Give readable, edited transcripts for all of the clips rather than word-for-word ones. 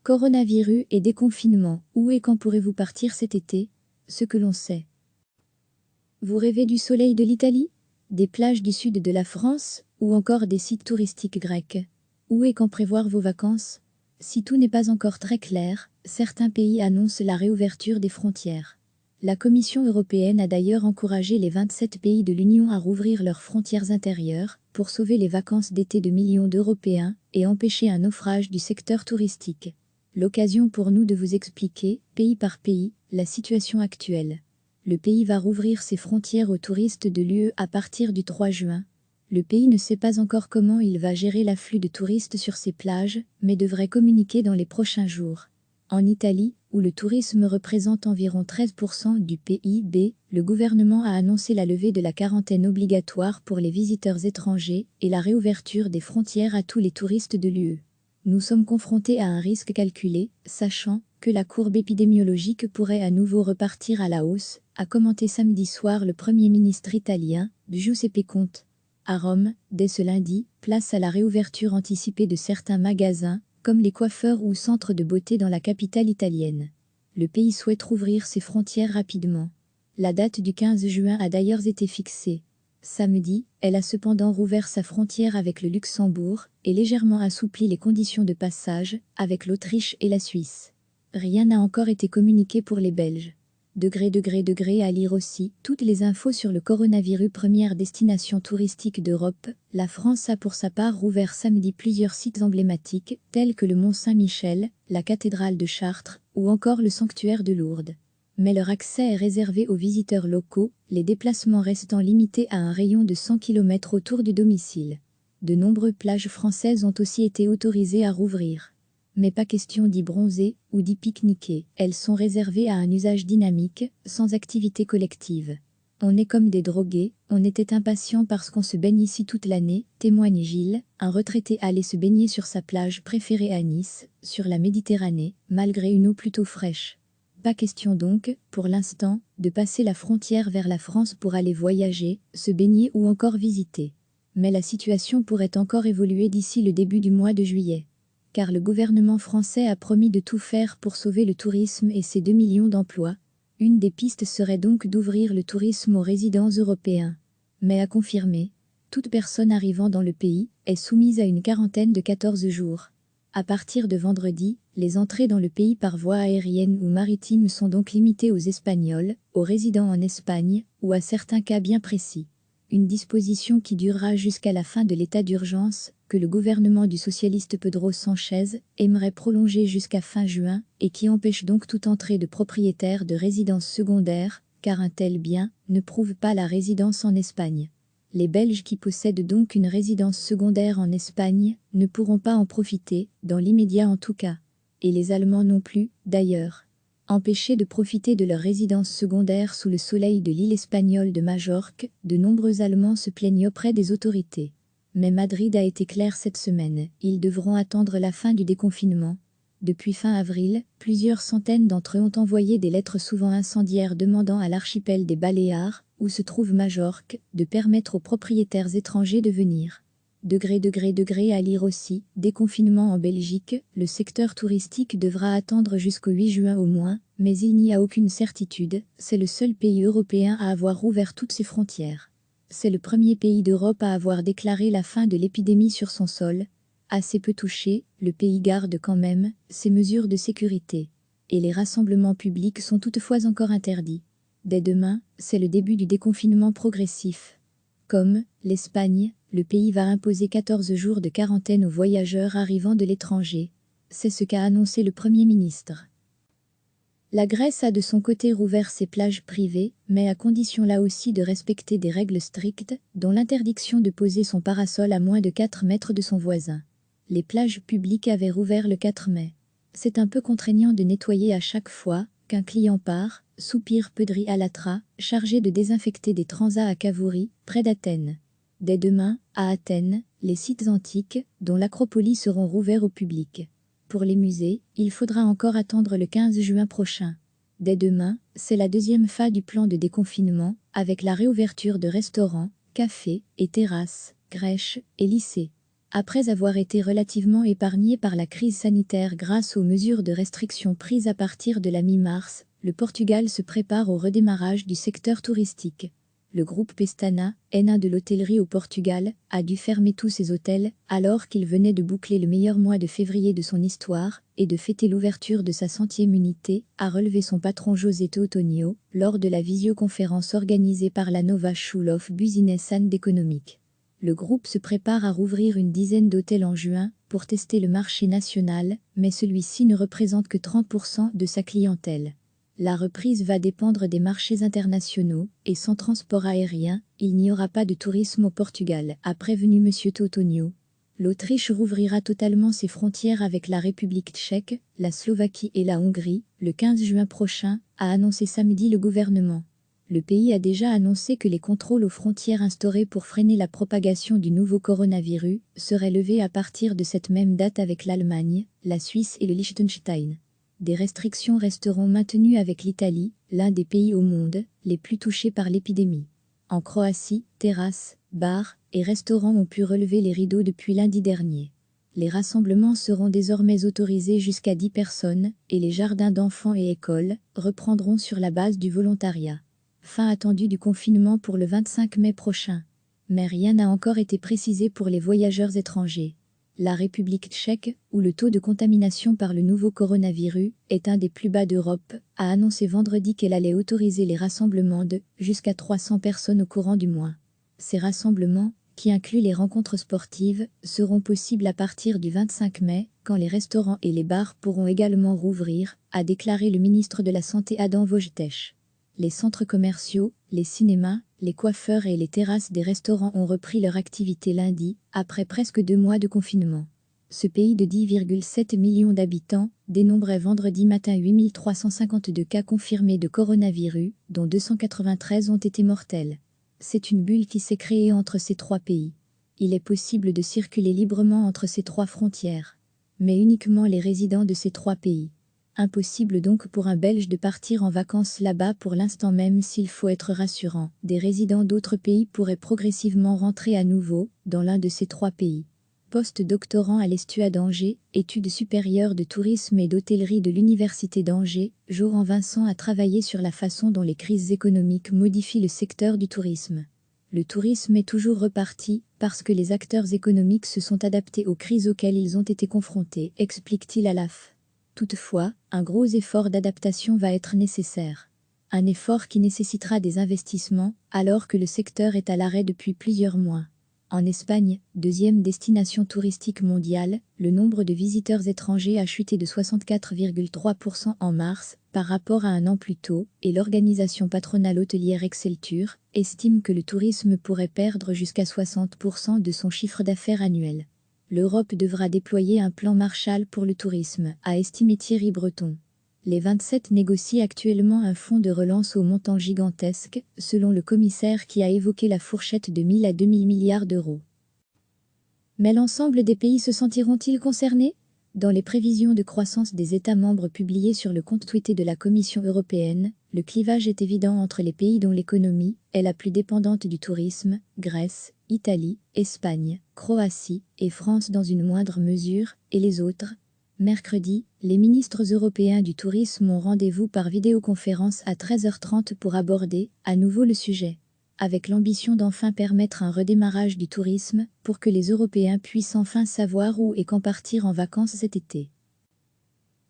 Coronavirus et déconfinement, où et quand pourrez-vous partir cet été? Ce que l'on sait. Vous rêvez du soleil de l'Italie? Des plages du sud de la France? Ou encore des sites touristiques grecs? Où et quand prévoir vos vacances? Si tout n'est pas encore très clair, certains pays annoncent la réouverture des frontières. La Commission européenne a d'ailleurs encouragé les 27 pays de l'Union à rouvrir leurs frontières intérieures pour sauver les vacances d'été de millions d'Européens et empêcher un naufrage du secteur touristique. L'occasion pour nous de vous expliquer, pays par pays, la situation actuelle. Le pays va rouvrir ses frontières aux touristes de l'UE à partir du 3 juin. Le pays ne sait pas encore comment il va gérer l'afflux de touristes sur ses plages, mais devrait communiquer dans les prochains jours. En Italie, où le tourisme représente environ 13% du PIB, le gouvernement a annoncé la levée de la quarantaine obligatoire pour les visiteurs étrangers et la réouverture des frontières à tous les touristes de l'UE. Nous sommes confrontés à un risque calculé, sachant que la courbe épidémiologique pourrait à nouveau repartir à la hausse, a commenté samedi soir le Premier ministre italien, Giuseppe Conte. À Rome, dès ce lundi, place à la réouverture anticipée de certains magasins, comme les coiffeurs ou centres de beauté dans la capitale italienne. Le pays souhaite rouvrir ses frontières rapidement. La date du 15 juin a d'ailleurs été fixée. Samedi, elle a cependant rouvert sa frontière avec le Luxembourg et légèrement assoupli les conditions de passage avec l'Autriche et la Suisse. Rien n'a encore été communiqué pour les Belges. À lire aussi, toutes les infos sur le coronavirus. Première destination touristique d'Europe, la France a pour sa part rouvert samedi plusieurs sites emblématiques, tels que le Mont Saint-Michel, la cathédrale de Chartres, ou encore le sanctuaire de Lourdes. Mais leur accès est réservé aux visiteurs locaux, les déplacements restant limités à un rayon de 100 km autour du domicile. De nombreuses plages françaises ont aussi été autorisées à rouvrir. Mais pas question d'y bronzer ou d'y pique-niquer, elles sont réservées à un usage dynamique, sans activité collective. On est comme des drogués, on était impatients parce qu'on se baigne ici toute l'année, témoigne Gilles, un retraité allé se baigner sur sa plage préférée à Nice, sur la Méditerranée, malgré une eau plutôt fraîche. Pas question donc, pour l'instant, de passer la frontière vers la France pour aller voyager, se baigner ou encore visiter. Mais la situation pourrait encore évoluer d'ici le début du mois de juillet. Car le gouvernement français a promis de tout faire pour sauver le tourisme et ses 2 millions d'emplois. Une des pistes serait donc d'ouvrir le tourisme aux résidents européens. Mais à confirmer, toute personne arrivant dans le pays est soumise à une quarantaine de 14 jours. À partir de vendredi, les entrées dans le pays par voie aérienne ou maritime sont donc limitées aux Espagnols, aux résidents en Espagne, ou à certains cas bien précis. Une disposition qui durera jusqu'à la fin de l'état d'urgence, que le gouvernement du socialiste Pedro Sánchez aimerait prolonger jusqu'à fin juin, et qui empêche donc toute entrée de propriétaires de résidences secondaires, car un tel bien ne prouve pas la résidence en Espagne. Les Belges qui possèdent donc une résidence secondaire en Espagne ne pourront pas en profiter, dans l'immédiat en tout cas. Et les Allemands non plus, d'ailleurs. Empêchés de profiter de leur résidence secondaire sous le soleil de l'île espagnole de Majorque, de nombreux Allemands se plaignent auprès des autorités. Mais Madrid a été clair cette semaine, ils devront attendre la fin du déconfinement. Depuis fin avril, plusieurs centaines d'entre eux ont envoyé des lettres souvent incendiaires demandant à l'archipel des Baléares, où se trouve Majorque, de permettre aux propriétaires étrangers de venir. À lire aussi, déconfinement en Belgique, le secteur touristique devra attendre jusqu'au 8 juin au moins, mais il n'y a aucune certitude, c'est le seul pays européen à avoir rouvert toutes ses frontières. C'est le premier pays d'Europe à avoir déclaré la fin de l'épidémie sur son sol. Assez peu touché, le pays garde quand même ses mesures de sécurité. Et les rassemblements publics sont toutefois encore interdits. Dès demain, c'est le début du déconfinement progressif. Comme l'Espagne, le pays va imposer 14 jours de quarantaine aux voyageurs arrivant de l'étranger. C'est ce qu'a annoncé le Premier ministre. La Grèce a de son côté rouvert ses plages privées, mais à condition là aussi de respecter des règles strictes, dont l'interdiction de poser son parasol à moins de 4 mètres de son voisin. Les plages publiques avaient rouvert le 4 mai. C'est un peu contraignant de nettoyer à chaque fois qu'un client part, soupire Pedri Alatra, chargé de désinfecter des transats à Cavouri, près d'Athènes. Dès demain, à Athènes, les sites antiques, dont l'Acropolis, seront rouverts au public. Pour les musées, il faudra encore attendre le 15 juin prochain. Dès demain, c'est la deuxième phase du plan de déconfinement, avec la réouverture de restaurants, cafés et terrasses, crèches et lycées. Après avoir été relativement épargné par la crise sanitaire grâce aux mesures de restriction prises à partir de la mi-mars, le Portugal se prépare au redémarrage du secteur touristique. Le groupe Pestana, N1 de l'hôtellerie au Portugal, a dû fermer tous ses hôtels alors qu'il venait de boucler le meilleur mois de février de son histoire et de fêter l'ouverture de sa 100e unité, a relevé son patron José Teotonio lors de la visioconférence organisée par la Nova School of Business and Economics. Le groupe se prépare à rouvrir une dizaine d'hôtels en juin pour tester le marché national, mais celui-ci ne représente que 30% de sa clientèle. La reprise va dépendre des marchés internationaux, et sans transport aérien, il n'y aura pas de tourisme au Portugal, a prévenu M. Teotonio. L'Autriche rouvrira totalement ses frontières avec la République tchèque, la Slovaquie et la Hongrie, le 15 juin prochain, a annoncé samedi le gouvernement. Le pays a déjà annoncé que les contrôles aux frontières instaurés pour freiner la propagation du nouveau coronavirus seraient levés à partir de cette même date avec l'Allemagne, la Suisse et le Liechtenstein. Des restrictions resteront maintenues avec l'Italie, l'un des pays au monde les plus touchés par l'épidémie. En Croatie, terrasses, bars et restaurants ont pu relever les rideaux depuis lundi dernier. Les rassemblements seront désormais autorisés jusqu'à 10 personnes et les jardins d'enfants et écoles reprendront sur la base du volontariat. Fin attendue du confinement pour le 25 mai prochain. Mais rien n'a encore été précisé pour les voyageurs étrangers. La République tchèque, où le taux de contamination par le nouveau coronavirus est un des plus bas d'Europe, a annoncé vendredi qu'elle allait autoriser les rassemblements de jusqu'à 300 personnes au courant du mois. Ces rassemblements, qui incluent les rencontres sportives, seront possibles à partir du 25 mai, quand les restaurants et les bars pourront également rouvrir, a déclaré le ministre de la Santé Adam Vojtěch. Les centres commerciaux, les cinémas, les coiffeurs et les terrasses des restaurants ont repris leur activité lundi, après presque 2 mois de confinement. Ce pays de 10,7 millions d'habitants dénombrait vendredi matin 8352 cas confirmés de coronavirus, dont 293 ont été mortels. C'est une bulle qui s'est créée entre ces 3 pays. Il est possible de circuler librement entre ces 3 frontières, mais uniquement les résidents de ces 3 pays. Impossible donc pour un Belge de partir en vacances là-bas pour l'instant, même s'il faut être rassurant. Des résidents d'autres pays pourraient progressivement rentrer à nouveau dans l'un de ces 3 pays. Post-doctorant à l'ESTUA d'Angers, études supérieures de tourisme et d'hôtellerie de l'Université d'Angers, Joran Vincent a travaillé sur la façon dont les crises économiques modifient le secteur du tourisme. Le tourisme est toujours reparti parce que les acteurs économiques se sont adaptés aux crises auxquelles ils ont été confrontés, explique-t-il à l'AF. Toutefois, un gros effort d'adaptation va être nécessaire. Un effort qui nécessitera des investissements, alors que le secteur est à l'arrêt depuis plusieurs mois. En Espagne, deuxième destination touristique mondiale, le nombre de visiteurs étrangers a chuté de 64,3% en mars, par rapport à un an plus tôt, et l'organisation patronale hôtelière Exceltur estime que le tourisme pourrait perdre jusqu'à 60% de son chiffre d'affaires annuel. L'Europe devra déployer un plan Marshall pour le tourisme, a estimé Thierry Breton. Les 27 négocient actuellement un fonds de relance au montant gigantesque, selon le commissaire qui a évoqué la fourchette de 1000 à 2000 milliards d'euros. Mais l'ensemble des pays se sentiront-ils concernés ? Dans les prévisions de croissance des États membres publiées sur le compte Twitter de la Commission européenne, le clivage est évident entre les pays dont l'économie est la plus dépendante du tourisme, Grèce, Italie, Espagne, Croatie et France dans une moindre mesure, et les autres. Mercredi, les ministres européens du tourisme ont rendez-vous par vidéoconférence à 13h30 pour aborder, à nouveau le sujet, avec l'ambition d'enfin permettre un redémarrage du tourisme pour que les Européens puissent enfin savoir où et quand partir en vacances cet été.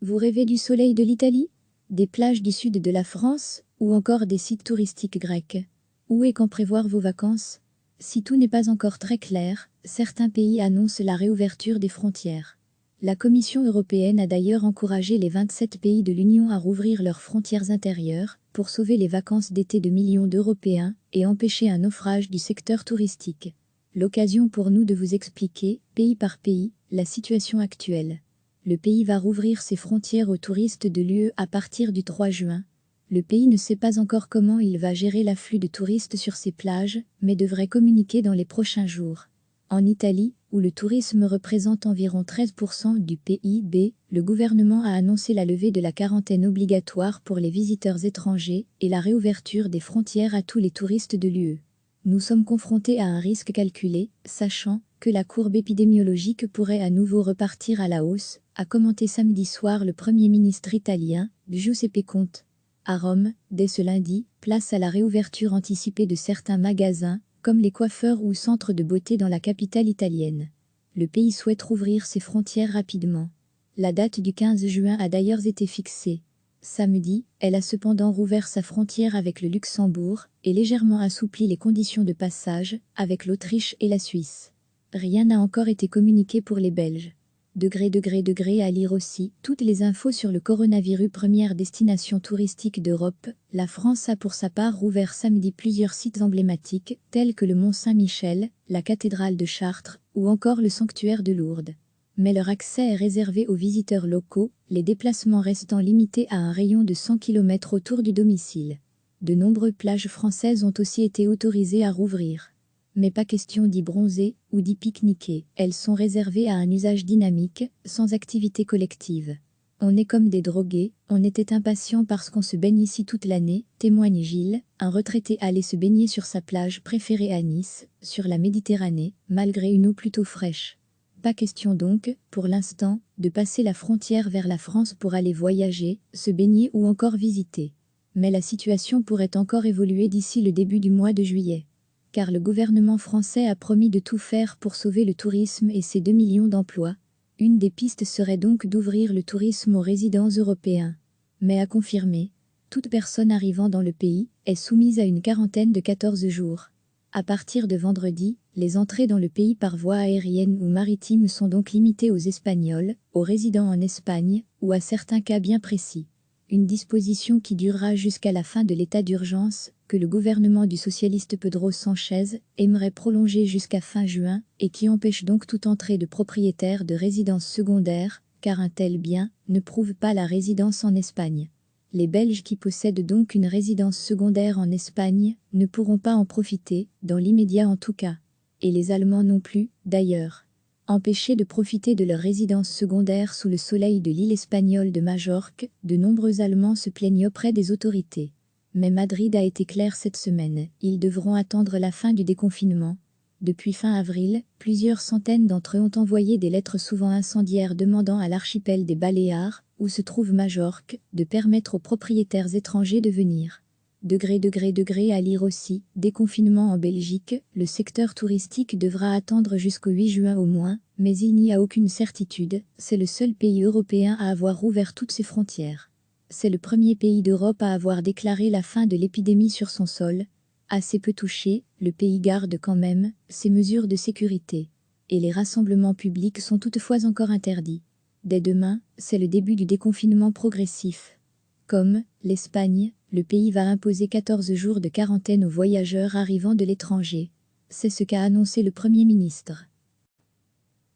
Vous rêvez du soleil de l'Italie, des plages du sud de la France ou encore des sites touristiques grecs? Où et quand prévoir vos vacances? Si tout n'est pas encore très clair, certains pays annoncent la réouverture des frontières. La Commission européenne a d'ailleurs encouragé les 27 pays de l'Union à rouvrir leurs frontières intérieures pour sauver les vacances d'été de millions d'Européens et empêcher un naufrage du secteur touristique. L'occasion pour nous de vous expliquer, pays par pays, la situation actuelle. Le pays va rouvrir ses frontières aux touristes de l'UE à partir du 3 juin. Le pays ne sait pas encore comment il va gérer l'afflux de touristes sur ses plages, mais devrait communiquer dans les prochains jours. En Italie, où le tourisme représente environ 13% du PIB, le gouvernement a annoncé la levée de la quarantaine obligatoire pour les visiteurs étrangers et la réouverture des frontières à tous les touristes de l'UE. Nous sommes confrontés à un risque calculé, sachant que la courbe épidémiologique pourrait à nouveau repartir à la hausse, a commenté samedi soir le Premier ministre italien, Giuseppe Conte. À Rome, dès ce lundi, place à la réouverture anticipée de certains magasins, comme les coiffeurs ou centres de beauté dans la capitale italienne. Le pays souhaite rouvrir ses frontières rapidement. La date du 15 juin a d'ailleurs été fixée. Samedi, elle a cependant rouvert sa frontière avec le Luxembourg et légèrement assoupli les conditions de passage avec l'Autriche et la Suisse. Rien n'a encore été communiqué pour les Belges. À lire aussi toutes les infos sur le coronavirus. Première destination touristique d'Europe, la France a pour sa part rouvert samedi plusieurs sites emblématiques tels que le Mont Saint-Michel, la cathédrale de Chartres ou encore le sanctuaire de Lourdes. Mais leur accès est réservé aux visiteurs locaux, les déplacements restant limités à un rayon de 100 km autour du domicile. De nombreuses plages françaises ont aussi été autorisées à rouvrir. Mais pas question d'y bronzer ou d'y pique-niquer, elles sont réservées à un usage dynamique, sans activité collective. On est comme des drogués, on était impatients parce qu'on se baigne ici toute l'année, témoigne Gilles, un retraité allé se baigner sur sa plage préférée à Nice, sur la Méditerranée, malgré une eau plutôt fraîche. Pas question donc, pour l'instant, de passer la frontière vers la France pour aller voyager, se baigner ou encore visiter. Mais la situation pourrait encore évoluer d'ici le début du mois de juillet. Car le gouvernement français a promis de tout faire pour sauver le tourisme et ses 2 millions d'emplois. Une des pistes serait donc d'ouvrir le tourisme aux résidents européens. Mais à confirmer, toute personne arrivant dans le pays est soumise à une quarantaine de 14 jours. À partir de vendredi, les entrées dans le pays par voie aérienne ou maritime sont donc limitées aux Espagnols, aux résidents en Espagne ou à certains cas bien précis. Une disposition qui durera jusqu'à la fin de l'état d'urgence, que le gouvernement du socialiste Pedro Sánchez aimerait prolonger jusqu'à fin juin et qui empêche donc toute entrée de propriétaires de résidences secondaires, car un tel bien ne prouve pas la résidence en Espagne. Les Belges qui possèdent donc une résidence secondaire en Espagne ne pourront pas en profiter, dans l'immédiat en tout cas. Et les Allemands non plus, d'ailleurs. Empêchés de profiter de leur résidence secondaire sous le soleil de l'île espagnole de Majorque, de nombreux Allemands se plaignent auprès des autorités. Mais Madrid a été clair cette semaine, ils devront attendre la fin du déconfinement. Depuis fin avril, plusieurs centaines d'entre eux ont envoyé des lettres souvent incendiaires demandant à l'archipel des Baléares, où se trouve Majorque, de permettre aux propriétaires étrangers de venir. À lire aussi, déconfinement en Belgique, le secteur touristique devra attendre jusqu'au 8 juin au moins, mais il n'y a aucune certitude, c'est le seul pays européen à avoir rouvert toutes ses frontières. C'est le premier pays d'Europe à avoir déclaré la fin de l'épidémie sur son sol. Assez peu touché, le pays garde quand même ses mesures de sécurité. Et les rassemblements publics sont toutefois encore interdits. Dès demain, c'est le début du déconfinement progressif. Comme l'Espagne, le pays va imposer 14 jours de quarantaine aux voyageurs arrivant de l'étranger. C'est ce qu'a annoncé le Premier ministre.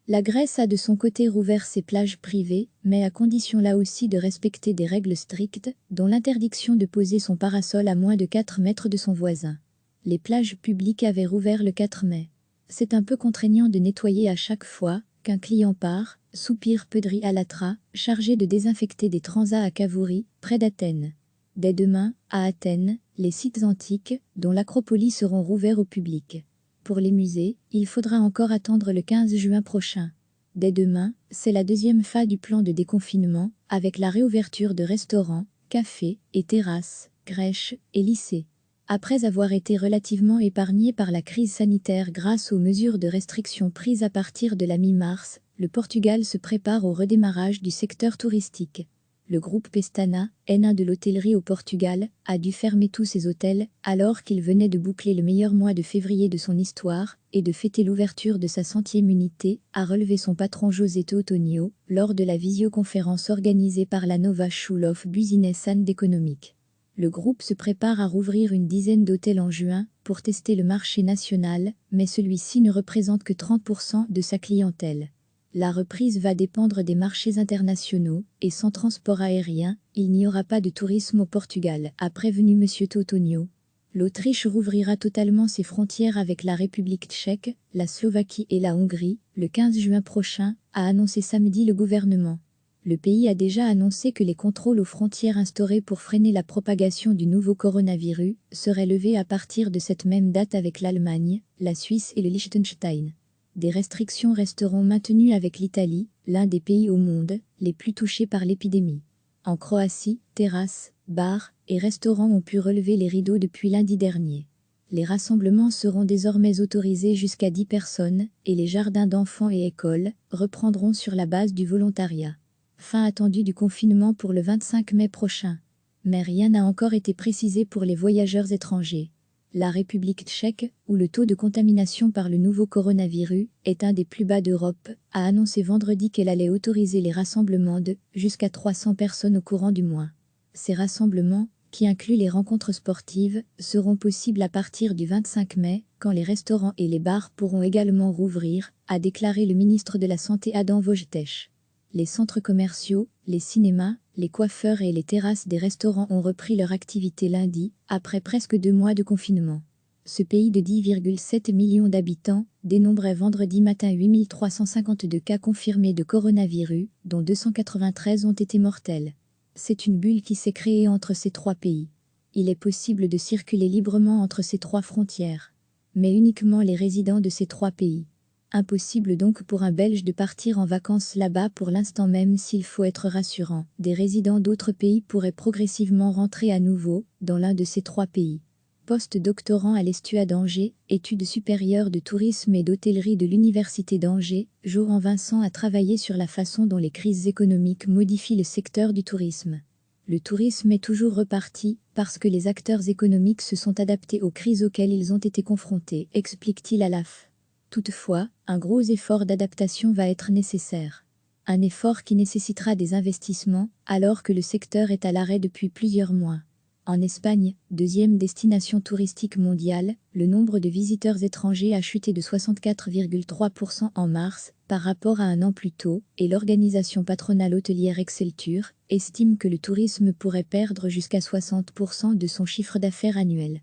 La Grèce a de son côté rouvert ses plages privées, mais à condition là aussi de respecter des règles strictes, dont l'interdiction de poser son parasol à moins de 4 mètres de son voisin. Les plages publiques avaient rouvert le 4 mai. C'est un peu contraignant de nettoyer à chaque fois qu'un client part, soupire Pedri Alatra, chargé de désinfecter des transats à Cavouri, près d'Athènes. Dès demain, à Athènes, les sites antiques, dont l'Acropolis, seront rouverts au public. Pour les musées, il faudra encore attendre le 15 juin prochain. Dès demain, c'est la deuxième phase du plan de déconfinement, avec la réouverture de restaurants, cafés et terrasses, crèches et lycées. Après avoir été relativement épargné par la crise sanitaire grâce aux mesures de restriction prises à partir de la mi-mars, le Portugal se prépare au redémarrage du secteur touristique. Le groupe Pestana, N1 de l'hôtellerie au Portugal, a dû fermer tous ses hôtels alors qu'il venait de boucler le meilleur mois de février de son histoire et de fêter l'ouverture de sa 100e unité, a relevé son patron José Teotonio lors de la visioconférence organisée par la Nova School of Business and Economics. Le groupe se prépare à rouvrir une dizaine d'hôtels en juin pour tester le marché national, mais celui-ci ne représente que 30% de sa clientèle. La reprise va dépendre des marchés internationaux, et sans transport aérien, il n'y aura pas de tourisme au Portugal, a prévenu M. Teotonio. L'Autriche rouvrira totalement ses frontières avec la République tchèque, la Slovaquie et la Hongrie, le 15 juin prochain, a annoncé samedi le gouvernement. Le pays a déjà annoncé que les contrôles aux frontières instaurés pour freiner la propagation du nouveau coronavirus seraient levés à partir de cette même date avec l'Allemagne, la Suisse et le Liechtenstein. Des restrictions resteront maintenues avec l'Italie, l'un des pays au monde les plus touchés par l'épidémie. En Croatie, terrasses, bars et restaurants ont pu relever les rideaux depuis lundi dernier. Les rassemblements seront désormais autorisés jusqu'à 10 personnes et les jardins d'enfants et écoles reprendront sur la base du volontariat. Fin attendue du confinement pour le 25 mai prochain. Mais rien n'a encore été précisé pour les voyageurs étrangers. La République tchèque, où le taux de contamination par le nouveau coronavirus est un des plus bas d'Europe, a annoncé vendredi qu'elle allait autoriser les rassemblements de jusqu'à 300 personnes au courant du mois. Ces rassemblements, qui incluent les rencontres sportives, seront possibles à partir du 25 mai, quand les restaurants et les bars pourront également rouvrir, a déclaré le ministre de la Santé Adam Vojtěch. Les centres commerciaux, les cinémas, les coiffeurs et les terrasses des restaurants ont repris leur activité lundi, après presque 2 mois de confinement. Ce pays de 10,7 millions d'habitants dénombrait vendredi matin 8352 cas confirmés de coronavirus, dont 293 ont été mortels. C'est une bulle qui s'est créée entre ces 3 pays. Il est possible de circuler librement entre ces 3 frontières, mais uniquement les résidents de ces 3 pays. Impossible donc pour un Belge de partir en vacances là-bas pour l'instant, même s'il faut être rassurant. Des résidents d'autres pays pourraient progressivement rentrer à nouveau dans l'un de ces 3 pays. Post-doctorant à l'ESTUA d'Angers, études supérieures de tourisme et d'hôtellerie de l'Université d'Angers, Joran Vincent a travaillé sur la façon dont les crises économiques modifient le secteur du tourisme. Le tourisme est toujours reparti parce que les acteurs économiques se sont adaptés aux crises auxquelles ils ont été confrontés, explique-t-il à l'AF. Toutefois, un gros effort d'adaptation va être nécessaire. Un effort qui nécessitera des investissements, alors que le secteur est à l'arrêt depuis plusieurs mois. En Espagne, deuxième destination touristique mondiale, le nombre de visiteurs étrangers a chuté de 64,3% en mars, par rapport à un an plus tôt, et l'organisation patronale hôtelière Exceltur estime que le tourisme pourrait perdre jusqu'à 60% de son chiffre d'affaires annuel.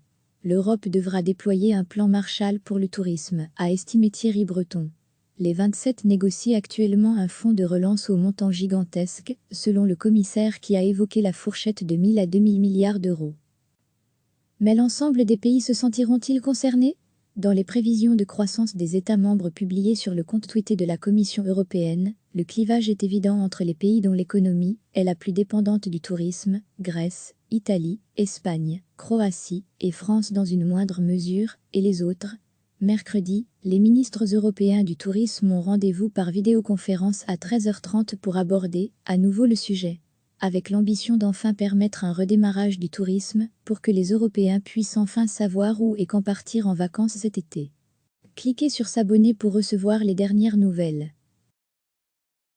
L'Europe devra déployer un plan Marshall pour le tourisme, a estimé Thierry Breton. Les 27 négocient actuellement un fonds de relance au montant gigantesque, selon le commissaire qui a évoqué la fourchette de 1000 à 2000 milliards d'euros. Mais l'ensemble des pays se sentiront-ils concernés ? Dans les prévisions de croissance des États membres publiées sur le compte Twitter de la Commission européenne, le clivage est évident entre les pays dont l'économie est la plus dépendante du tourisme, Grèce, Italie, Espagne, Croatie et France dans une moindre mesure, et les autres. Mercredi, les ministres européens du tourisme ont rendez-vous par vidéoconférence à 13h30 pour aborder à nouveau le sujet, avec l'ambition d'enfin permettre un redémarrage du tourisme pour que les Européens puissent enfin savoir où et quand partir en vacances cet été. Cliquez sur s'abonner pour recevoir les dernières nouvelles.